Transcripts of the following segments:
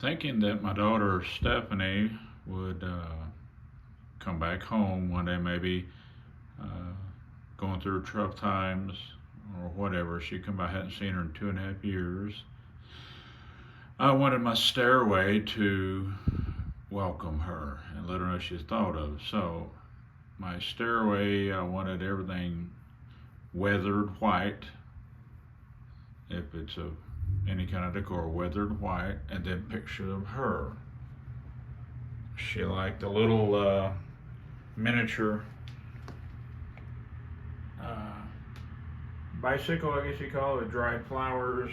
thinking that my daughter Stephanie would come back home one day, maybe uh, going through tough times or whatever. She'd come by, I hadn't seen her in 2.5 years. I wanted my stairway to welcome her and let her know she's thought of. So, my stairway, I wanted everything weathered white, if it's any kind of decor, weathered white, and then picture of her. She liked the little miniature uh, bicycle, I guess you call it, dried flowers.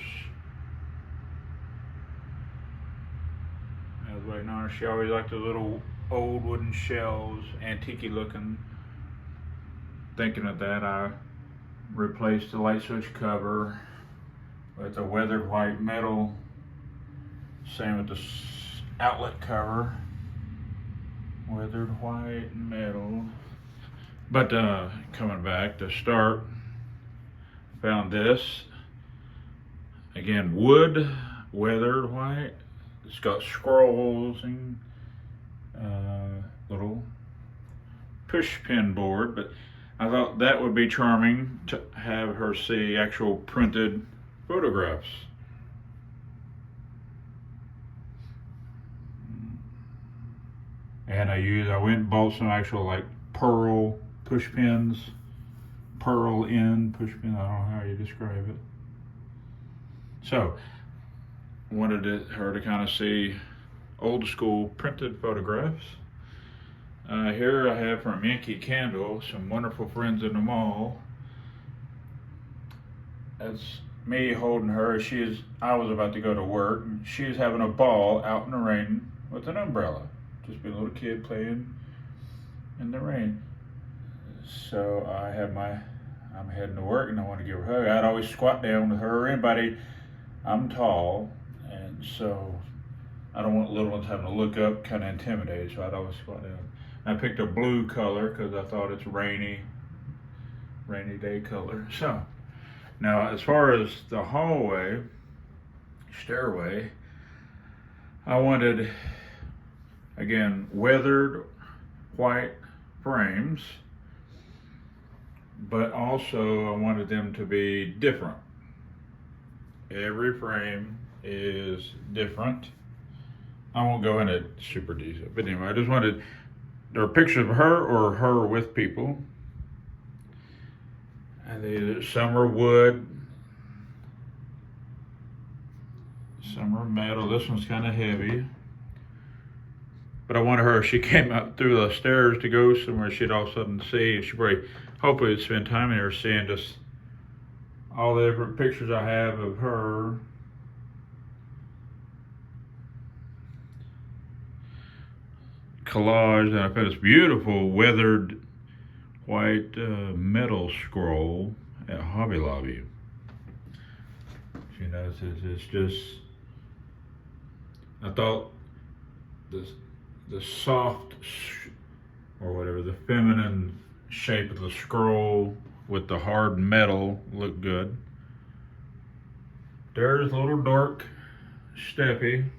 I was waiting on her. She always liked the little old wooden shelves, antique looking. Thinking of that, I replaced the light switch cover with a weathered white metal. Same with the outlet cover, weathered white metal. But coming back to start, found this again, wood, weathered white. It's got scrolls and little push pin board, but I thought that would be charming to have her see actual printed photographs. And I went and bought some actual like pearl push pins, pearl end push pin, I don't know how you describe it. So, wanted her to kind of see old school printed photographs. Here I have from Yankee Candle, some wonderful friends in the mall. That's me holding her. I was about to go to work, and she's having a ball out in the rain with an umbrella. Just being a little kid playing in the rain. So I'm heading to work and I want to give her a hug. I'd always squat down with her or anybody. I'm tall, and so I don't want little ones having to look up, kind of intimidated, so I'd always squat down. I picked a blue color because I thought it's rainy day color. So now, as far as the stairway, I wanted, again, weathered white frames, but also I wanted them to be different. Every frame is different. I won't go into super detail, but anyway, I just wanted, there are pictures of her or her with people. And some are wood, some are metal. This one's kind of heavy. But I wanted her, if she came up through the stairs to go somewhere, she'd all of a sudden see, she probably, hopefully would spend time in here seeing just all the different pictures I have of her. Collage, and I found this beautiful weathered white metal scroll at Hobby Lobby. She notices it's just, I thought the soft or whatever, the feminine shape of the scroll with the hard metal looked good. There's a little dark Steffi,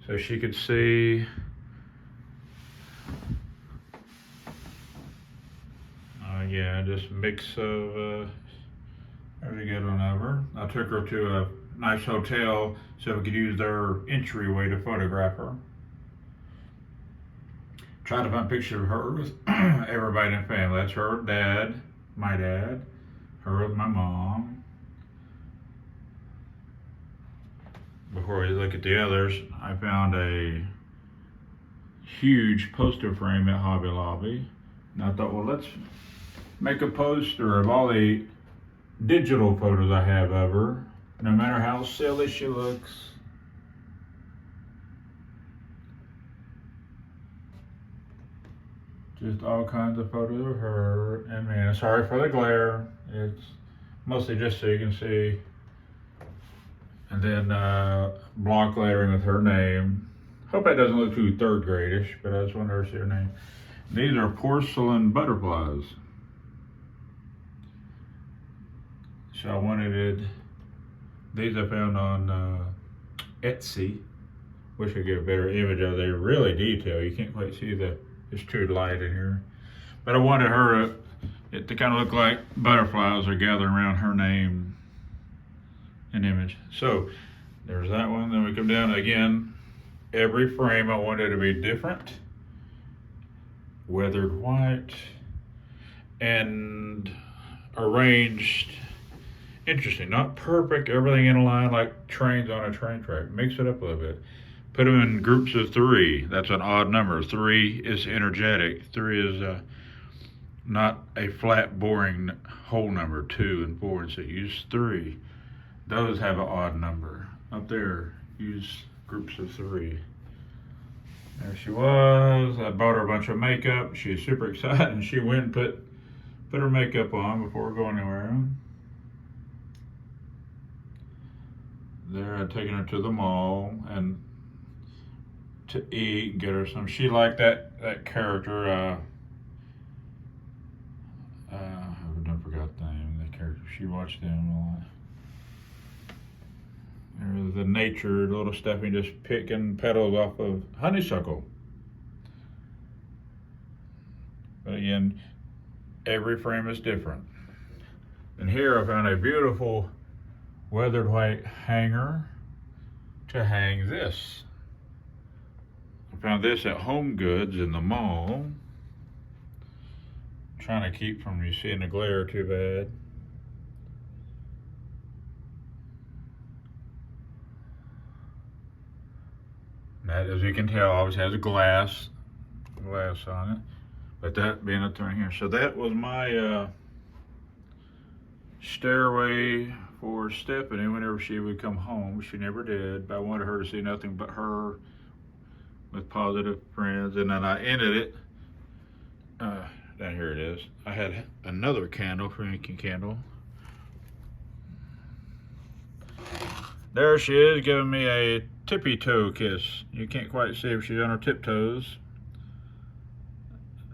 so she could see. Yeah, just mix of, there's a good one of her. I took her to a nice hotel so we could use their entryway to photograph her. Tried to find a picture of her with everybody in the family. That's her dad, my dad, her with my mom. Before we look at the others, I found a huge poster frame at Hobby Lobby. And I thought, well, let's make a poster of all the digital photos I have of her, no matter how silly she looks. Just all kinds of photos of her. And man, sorry for the glare. It's mostly just so you can see. And then block lettering with her name. Hope that doesn't look too third grade-ish, but I just wanted her to see her name. These are porcelain butterflies. So I wanted these I found on Etsy. Wish I could get a better image of it. They're really detailed. You can't quite see it's too light in here. But I wanted her it to kind of look like butterflies are gathering around her name and image. So there's that one. Then we come down again. Every frame I wanted to be different. Weathered white and arranged interesting, not perfect, everything in a line like trains on a train track. Mix it up a little bit. Put them in groups of 3. That's an odd number. 3 is energetic. 3 is not a flat, boring whole number. 2 and 4, and so use 3. Those have an odd number. Up there, use groups of 3. There she was. I bought her a bunch of makeup. She's super excited, and she went and put her makeup on before going anywhere. There, I'd taken her to the mall and to eat, get her some. She liked that character. I forgot the name of the character. She watched them a lot. There was the nature little Stephanie just picking petals off of honeysuckle. But again, every frame is different. And here I found a beautiful weathered white hanger to hang this. I found this at Home Goods in the mall. Trying to keep from you seeing the glare too bad. That, as you can tell, always has a glass on it. But that being a thing here. So that was my stairway for Stephanie whenever she would come home. She never did, but I wanted her to see nothing but her with positive friends. And then I ended it, down here it is. I had another candle, Frankie candle. There she is, giving me a tippy-toe-kiss. You can't quite see if she's on her tiptoes.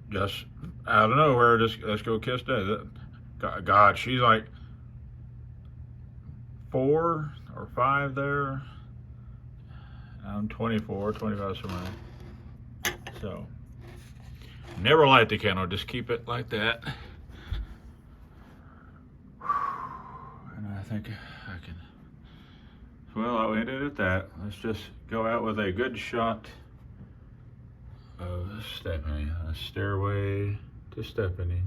Just out of nowhere, just let's go kiss that. God, she's like 4 or 5 there. I'm 24, 25 somewhere. So, never light the candle, just keep it like that. And I think I can. Well, I'll end it at that. Let's just go out with a good shot of Stephanie. A stairway to Stephanie.